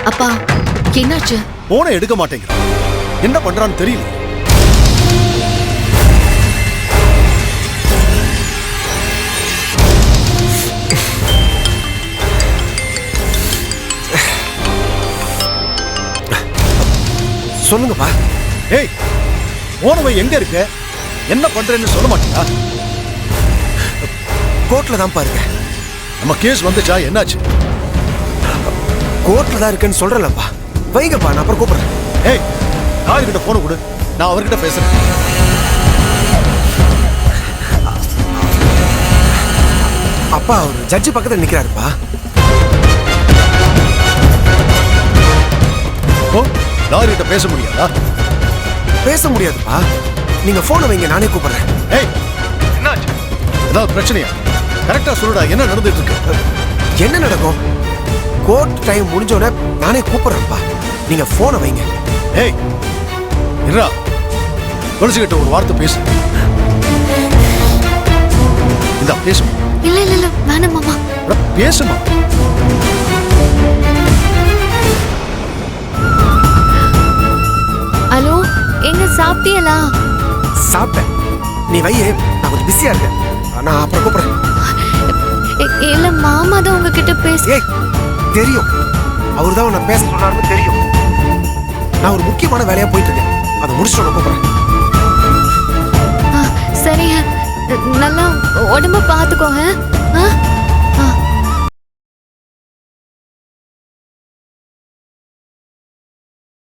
அப்பா என்னாச்சு? போனை எடுக்க மாட்டேங்கிறான். என்ன பண்றான்னு தெரியல. சொல்லுங்கப்பா. ஏய், போனவை எங்க இருக்க? என்ன பண்றேன்னு சொல்ல மாட்டியா? கோர்ட்ல தான் பாருங்க. நம்ம கேஸ் வந்துச்சா? என்னாச்சு? கோர்ட்ல தான் இருக்குன்னு சொல்றேன்லப்பா. வைங்கப்பா, நான் அப்புறம் கூப்பிடுறேன். ஏய், யாருக்கிட்ட போன கொடு, நான் அவர்கிட்ட பேசுறேன். அப்பா, அவர் ஜட்ஜி பக்கத்துல நிக்கிறாருப்பா. ஓ, யாருக்கிட்ட பேச முடியாதா? பேச முடியாதுப்பா. நீங்க போனை வைங்க, நானே கூப்பிடுறேன். ஏய், என்னாச்சு? ஏதாவது பிரச்சனையா? கரெக்டா சொல்லுடா, என்ன நடந்துட்டு இருக்கு? என்ன நடக்கும்? கோர்ட் டைம் முடிஞ்சோட நானே கூப்பிடுறேன்ப்பா. நீங்க போனை வைங்க. ஏய், இருடா, துளசிக்கிட்ட ஒரு வார்த்தை பேசு. இந்த பேசுமா? இல்ல இல்ல இல்ல வேணாம் மாமா. பேசுமா? ஹலோ, எங்க சாப்பிட்டியலா? சாப்பிட்டேன். நீ வையே, நான் கொஞ்சம் பிஸியா இருக்கேன். நான் அப்புறம் கூப்பிடுறேன். இல்ல மாமா தான் உங்ககிட்ட பேச. ஏய், தெரியும். அவர் தான் உன்னை பேச சொன்னாருன்னு தெரியும். நான் ஒரு முக்கியமான வேலையா போயிட்டு இருக்கேன். அதை முடிச்சுட்டு நான் கூப்பிடுறேன். சரி, நல்லா உடம்ப பாத்துக்கோங்க.